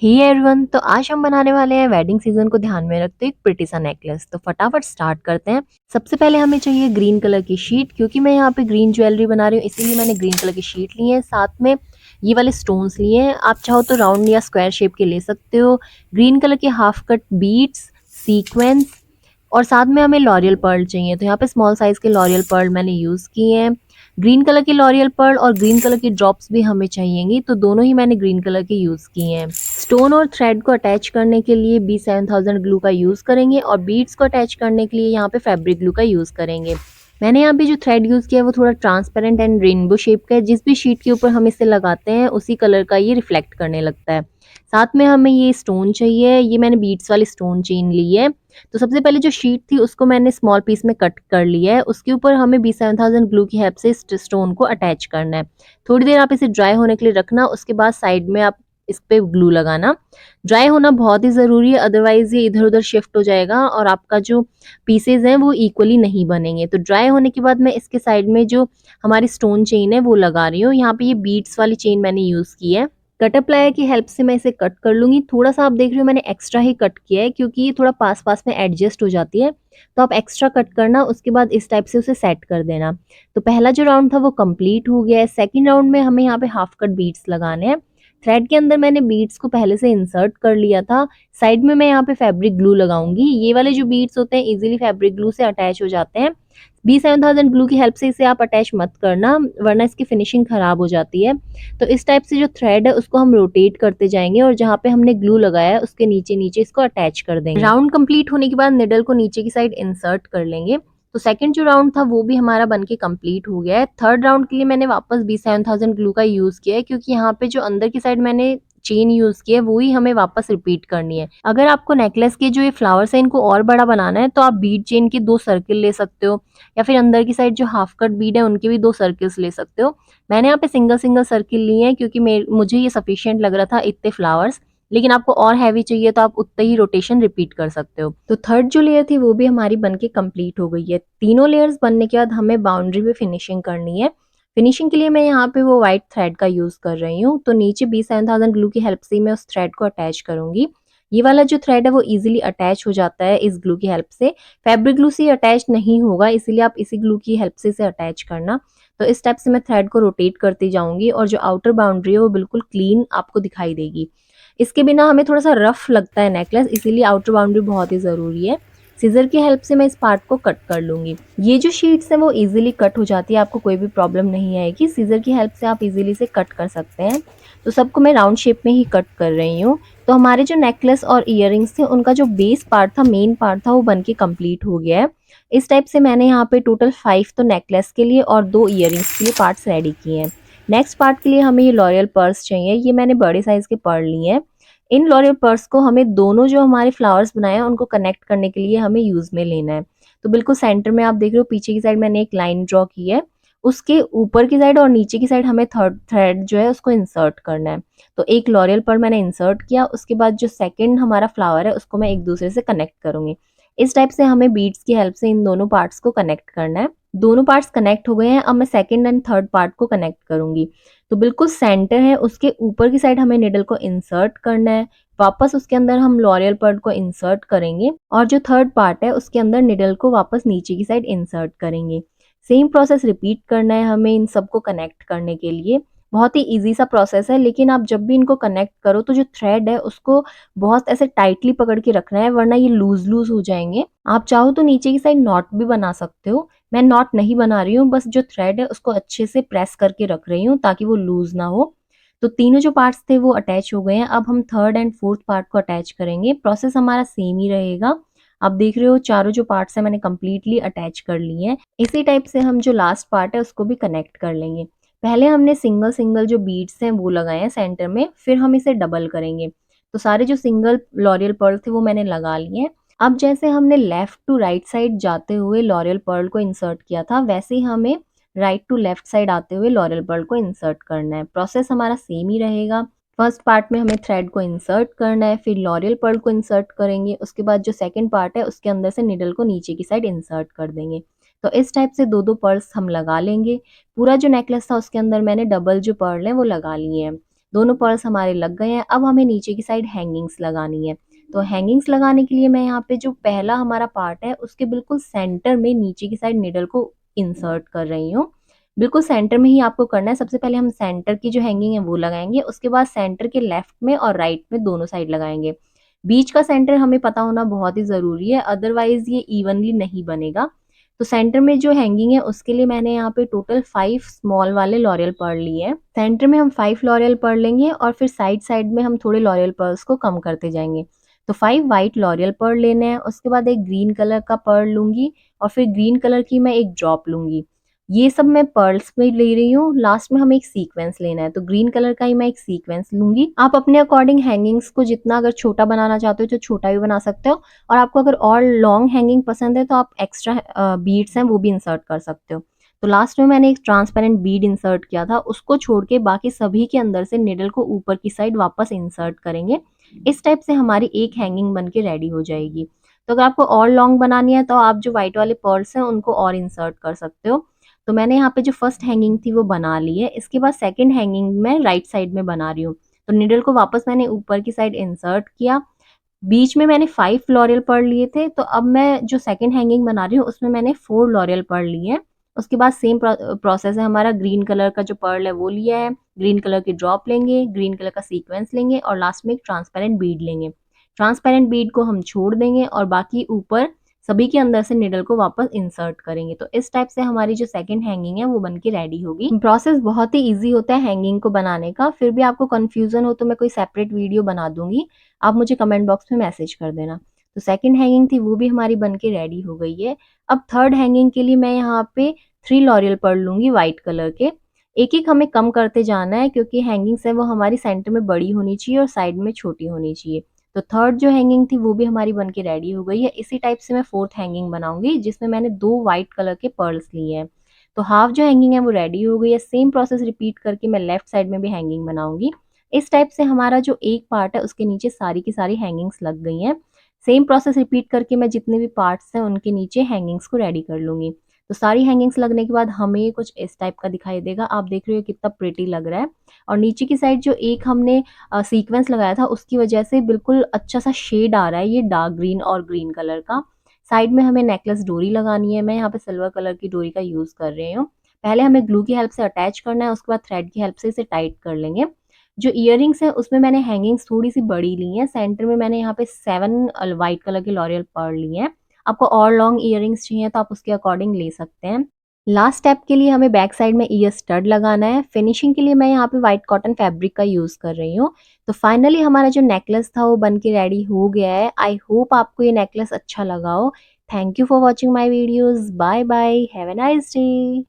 Hey everyone, तो आज हम बनाने वाले हैं वेडिंग सीजन को ध्यान में रखते एक प्रिटी सा नेकलेस। तो फटाफट स्टार्ट करते हैं। सबसे पहले हमें चाहिए ग्रीन कलर की शीट, क्योंकि मैं यहाँ पे ग्रीन ज्वेलरी बना रही हूँ इसीलिए मैंने ग्रीन कलर की शीट ली है। साथ में ये वाले स्टोन्स लिए हैं, आप चाहो तो राउंड या स्क्वायर शेप के ले सकते हो। ग्रीन कलर के हाफ कट बीड्स, सीक्वेंस और साथ में हमें लॉरियल पर्ल चाहिए। तो यहाँ पे स्मॉल साइज के लॉरियल पर्ल मैंने यूज़ किए हैं। ग्रीन कलर की लॉरियल पर्ल और ग्रीन कलर की ड्रॉप्स भी हमें चाहिएंगी, तो दोनों ही मैंने ग्रीन कलर के यूज़ किए हैं। स्टोन और थ्रेड को अटैच करने के लिए B7000 ग्लू का यूज़ करेंगे और बीड्स को अटैच करने के लिए यहाँ पे फैब्रिक ग्लू का यूज़ करेंगे। मैंने यहाँ पे जो थ्रेड यूज़ किया है वो थोड़ा ट्रांसपेरेंट एंड रेनबो शेप का है। जिस भी शीट के ऊपर हम इसे लगाते हैं उसी कलर का ये रिफ्लेक्ट करने लगता है। साथ में हमें ये स्टोन चाहिए, ये मैंने बीड्स वाली स्टोन चेन ली है। तो सबसे पहले जो शीट थी उसको मैंने स्मॉल पीस में कट कर लिया है। उसके ऊपर हमें B7000 ग्लू की हेल्प से इस स्टोन को अटैच करना है। थोड़ी देर आप इसे ड्राई होने के लिए रखना, उसके बाद साइड में आप इस पे ग्लू लगाना। ड्राई होना बहुत ही ज़रूरी है, अदरवाइज ये इधर उधर शिफ्ट हो जाएगा और आपका जो पीसेज हैं वो इक्वली नहीं बनेंगे। तो ड्राई होने के बाद मैं इसके साइड में जो हमारी स्टोन चेन है वो लगा रही हूँ। यहाँ पे ये बीड्स वाली चेन मैंने यूज़ की है। कटर प्लायर की हेल्प से मैं इसे कट कर लूँगी। थोड़ा-सा आप देख रहे हो मैंने एक्स्ट्रा ही कट किया है, क्योंकि ये थोड़ा पास-पास में एडजस्ट हो जाती है। तो आप एक्स्ट्रा कट करना, उसके बाद इस टाइप से उसे सेट कर देना। तो पहला जो राउंड था वो कंप्लीट हो गया है। सेकंड राउंड में हमें यहाँ पे हाफ कट बीड्स लगाने हैं। थ्रेड के अंदर मैंने बीड्स को पहले से इंसर्ट कर लिया था। साइड में मैं यहाँ पे फैब्रिक ग्लू लगाऊंगी। ये वाले जो बीड्स होते हैं इजीली फैब्रिक ग्लू से अटैच हो जाते हैं। B7000 ग्लू की हेल्प से इसे आप अटैच मत करना, वरना इसकी फिनिशिंग खराब हो जाती है। तो इस टाइप से जो थ्रेड है उसको हम रोटेट करते जाएंगे और जहाँ पे हमने ग्लू लगाया है उसके नीचे नीचे इसको अटैच कर देंगे। राउंड कंप्लीट होने के बाद निडल को नीचे की साइड इंसर्ट कर लेंगे। तो सेकंड जो राउंड था वो भी हमारा बनके कंप्लीट हो गया है। थर्ड राउंड के लिए मैंने वापस B7000 ग्लू का यूज किया है, क्योंकि यहाँ पे जो अंदर की साइड मैंने चेन यूज की है वो ही हमें वापस रिपीट करनी है। अगर आपको नेकलेस के जो ये फ्लावर्स है इनको और बड़ा बनाना है तो आप बीड चेन के 2 सर्किल ले सकते हो, या फिर अंदर की साइड जो हाफ कट बीड है उनके भी 2 सर्किल्स ले सकते हो। मैंने यहाँ पे सिंगल सिंगल सर्किल लिए हैं, क्योंकि मुझे ये सफिशिएंट लग रहा था इतने फ्लावर्स। लेकिन आपको और हैवी चाहिए तो आप उतना ही रोटेशन रिपीट कर सकते हो। तो थर्ड जो लेयर थी वो भी हमारी बनके कंप्लीट हो गई है। तीनों लेयर्स बनने के बाद हमें बाउंड्री पे फिनिशिंग करनी है। फिनिशिंग के लिए मैं यहाँ पे वो व्हाइट थ्रेड का यूज कर रही हूँ। तो नीचे B7000 ग्लू की हेल्प से मैं उस थ्रेड को अटैच करूंगी। ये वाला जो थ्रेड है वो इजीली अटैच हो जाता है इस ग्लू की हेल्प से। फैब्रिक ग्लू से अटैच नहीं होगा, इसीलिए आप इसी ग्लू की हेल्प से इसे अटैच करना। तो इस टाइप से मैं थ्रेड को रोटेट करती जाऊंगी और जो आउटर बाउंड्री है वो बिल्कुल क्लीन आपको दिखाई देगी। इसके बिना हमें थोड़ा सा रफ लगता है नेकलेस, इसीलिए आउटर बाउंड्री बहुत ही ज़रूरी है। सीजर की हेल्प से मैं इस पार्ट को कट कर लूँगी। ये जो शीट्स हैं वो इजीली कट हो जाती है, आपको कोई भी प्रॉब्लम नहीं आएगी। सीजर की हेल्प से आप इजीली से कट कर सकते हैं। तो सबको मैं राउंड शेप में ही कट कर रही हूँ। तो हमारे जो नेकलेस और इयररिंग्स थे उनका जो बेस पार्ट था, मेन पार्ट था, वो बनके कंप्लीट हो गया है। इस टाइप से मैंने यहाँ पे टोटल 5 तो नेकलेस के लिए और 2 इयररिंग्स के लिए पार्ट्स रेडी किए हैं। नेक्स्ट पार्ट के लिए हमें ये लॉरियल पर्स चाहिए। ये मैंने बड़े साइज के पर्ल लिए हैं। इन लॉरियल पर्स को हमें दोनों जो हमारे फ्लावर्स बनाए हैं उनको कनेक्ट करने के लिए हमें यूज में लेना है। तो बिल्कुल सेंटर में आप देख रहे हो पीछे की साइड मैंने एक लाइन ड्रॉ की है। उसके ऊपर की साइड और नीचे की साइड हमें थर्ड थ्रेड जो है उसको इंसर्ट करना है। तो एक लॉरियल पर्ल मैंने इंसर्ट किया, उसके बाद जो सेकंड हमारा फ्लावर है उसको मैं एक दूसरे से कनेक्ट करूंगी। इस टाइप से हमें बीड्स की हेल्प से इन दोनों पार्ट्स को कनेक्ट करना है। दोनों पार्ट्स कनेक्ट हो गए हैं, अब मैं सेकंड एंड थर्ड पार्ट को कनेक्ट करूंगी। तो बिल्कुल सेंटर है, उसके ऊपर की साइड हमें निडल को इंसर्ट करना है। वापस उसके अंदर हम लॉरियल पर्ल को इंसर्ट करेंगे और जो थर्ड पार्ट है उसके अंदर निडल को वापस नीचे की साइड इंसर्ट करेंगे। सेम प्रोसेस रिपीट करना है हमें इन सबको कनेक्ट करने के लिए। बहुत ही इजी सा प्रोसेस है, लेकिन आप जब भी इनको कनेक्ट करो तो जो थ्रेड है उसको बहुत ऐसे टाइटली पकड़ के रखना है, वरना ये लूज लूज हो जाएंगे। आप चाहो तो नीचे की साइड नॉट भी बना सकते हो। मैं नॉट नहीं बना रही हूँ, बस जो थ्रेड है उसको अच्छे से प्रेस करके रख रही हूँ ताकि वो लूज ना हो। तो तीनों जो पार्ट्स थे वो अटैच हो गए हैं। अब हम थर्ड एंड फोर्थ पार्ट को अटैच करेंगे। प्रोसेस हमारा सेम ही रहेगा। आप देख रहे हो चारों जो पार्ट्स हैं मैंने कंप्लीटली अटैच कर लिए हैं। इसी टाइप से हम जो लास्ट पार्ट है उसको भी कनेक्ट कर लेंगे। पहले हमने सिंगल सिंगल जो बीड्स हैं वो लगाए हैं सेंटर में, फिर हम इसे डबल करेंगे। तो सारे जो सिंगल लॉरियल पर्ल थे वो मैंने लगा लिए हैं। अब जैसे हमने लेफ्ट टू राइट साइड जाते हुए लॉरियल पर्ल को इंसर्ट किया था, वैसे ही हमें राइट टू लेफ्ट साइड आते हुए लॉरियल पर्ल को इंसर्ट करना है। प्रोसेस हमारा सेम ही रहेगा। फर्स्ट पार्ट में हमें थ्रेड को इंसर्ट करना है, फिर लॉरियल पर्ल को इंसर्ट करेंगे, उसके बाद जो सेकंड पार्ट है उसके अंदर से निडल को नीचे की साइड इंसर्ट कर देंगे। तो इस टाइप से दो दो पर्ल्स हम लगा लेंगे। पूरा जो नेकलेस था उसके अंदर मैंने डबल जो पर्ल है वो लगा लिए हैं। दोनों पर्ल्स हमारे लग गए हैं। अब हमें नीचे की साइड हैंगिंग्स लगानी है। तो हैंगिंग्स लगाने के लिए मैं यहाँ पे जो पहला हमारा पार्ट है उसके बिल्कुल सेंटर में नीचे की साइड निडल को इंसर्ट कर रही हूँ। बिल्कुल सेंटर में ही आपको करना है। सबसे पहले हम सेंटर की जो हैंगिंग है वो लगाएंगे, उसके बाद सेंटर के लेफ्ट में और राइट में दोनों साइड लगाएंगे। बीच का सेंटर हमें पता होना बहुत ही ज़रूरी है, अदरवाइज ये इवनली नहीं बनेगा। तो सेंटर में जो हैंगिंग है उसके लिए मैंने यहाँ पे टोटल 5 स्मॉल वाले लॉरियल पर्ल लिए हैं। सेंटर में हम 5 लॉरियल पर्ल लेंगे और फिर साइड साइड में हम थोड़े लॉरियल पर्ल्स को कम करते जाएंगे। तो 5 वाइट लॉरियल पर्ल लेने हैं, उसके बाद एक ग्रीन कलर का पर्ल लूंगी और फिर ग्रीन कलर की मैं एक ड्रॉप लूंगी। ये सब मैं पर्ल्स में ले रही हूँ। लास्ट में हमें एक सीक्वेंस लेना है, तो ग्रीन कलर का ही मैं एक सीक्वेंस लूंगी। आप अपने अकॉर्डिंग हैंगिंग्स को जितना अगर छोटा बनाना चाहते हो तो छोटा भी बना सकते हो, और आपको अगर और लॉन्ग हैंगिंग पसंद है तो आप एक्स्ट्रा बीड्स हैं वो भी इंसर्ट कर सकते हो। तो लास्ट में मैंने एक ट्रांसपेरेंट बीड इंसर्ट किया था, उसको छोड़ के बाकी सभी के अंदर से निडल को ऊपर की साइड वापस इंसर्ट करेंगे। इस टाइप से हमारी एक हैंगिंग बन के रेडी हो जाएगी। तो अगर आपको और लॉन्ग बनानी है तो आप जो व्हाइट वाले पर्ल्स हैं उनको और इंसर्ट कर सकते हो। तो मैंने यहाँ पे जो फर्स्ट हैंगिंग थी वो बना ली है। इसके बाद सेकंड हैंगिंग मैं राइट साइड में बना रही हूँ। तो निडल को वापस मैंने ऊपर की साइड इंसर्ट किया। बीच में मैंने 5 लॉरियल पर्ल लिए थे, तो अब मैं जो सेकंड हैंगिंग बना रही हूँ उसमें मैंने 4 लॉरियल पर्ल लिए हैं। उसके बाद सेम प्रोसेस है हमारा। ग्रीन कलर का जो पर्ल है वो लिया है, ग्रीन कलर की ड्रॉप लेंगे, ग्रीन कलर का सीक्वेंस लेंगे और लास्ट में एक ट्रांसपेरेंट बीड लेंगे। ट्रांसपेरेंट बीड को हम छोड़ देंगे और बाकी ऊपर सभी के अंदर से निडल को वापस इंसर्ट करेंगे। तो इस टाइप से हमारी जो सेकंड हैंगिंग है वो बन के रेडी होगी। प्रोसेस बहुत ही ईजी होता है हैंगिंग को बनाने का। फिर भी आपको कंफ्यूजन हो तो मैं कोई सेपरेट वीडियो बना दूंगी, आप मुझे कमेंट बॉक्स में मैसेज कर देना। तो सेकंड हैंगिंग थी वो भी हमारी बन के रेडी हो गई है। अब थर्ड हैंगिंग के लिए मैं यहाँ पे 3 लॉरियल पर्ल लूंगी व्हाइट कलर के। एक एक हमें कम करते जाना है क्योंकि हैंगिंग्स है वो हमारी सेंटर में बड़ी होनी चाहिए और साइड में छोटी होनी चाहिए। तो थर्ड जो हैंगिंग थी वो भी हमारी बन के रेडी हो गई है। इसी टाइप से मैं फोर्थ हैंगिंग बनाऊंगी जिसमें मैंने 2 व्हाइट कलर के पर्ल्स लिए हैं। तो हाफ जो हैंगिंग है वो रेडी हो गई है। सेम प्रोसेस रिपीट करके मैं लेफ्ट साइड में भी हैंगिंग बनाऊंगी। इस टाइप से हमारा जो एक पार्ट है उसके नीचे सारी की सारी हैंगिंग्स लग गई हैं। सेम प्रोसेस रिपीट करके मैं जितने भी पार्ट्स हैं उनके नीचे हैंगिंग्स को रेडी कर लूंगी। तो सारी हैंगिंग्स लगने के बाद हमें कुछ इस टाइप का दिखाई देगा। आप देख रहे हो कितना प्रिटी लग रहा है। और नीचे की साइड जो एक हमने सीक्वेंस लगाया था उसकी वजह से बिल्कुल अच्छा सा शेड आ रहा है ये डार्क ग्रीन और ग्रीन कलर का। साइड में हमें नेकलेस डोरी लगानी है। मैं यहाँ पे सिल्वर कलर की डोरी का यूज कर रही हूँ। पहले हमें ग्लू की हेल्प से अटैच करना है, उसके बाद थ्रेड की हेल्प से इसे टाइट कर लेंगे। जो इयररिंग्स है उसमें मैंने हैंगिंग्स थोड़ी सी बड़ी ली हैं। सेंटर में मैंने यहाँ पे 7 व्हाइट कलर के लॉरियल पर्ल लिए हैं। आपको और लॉन्ग इयररिंग्स चाहिए तो आप उसके अकॉर्डिंग ले सकते हैं। लास्ट स्टेप के लिए हमें बैक साइड में ईयर स्टड लगाना है। फिनिशिंग के लिए मैं यहाँ पे व्हाइट कॉटन फैब्रिक का यूज कर रही हूँ। तो फाइनली हमारा जो नेकलेस था वो बन के रेडी हो गया है। आई होप आपको ये नेकलेस अच्छा लगा हो। Thank you for watching my videos. Bye bye, have a nice day.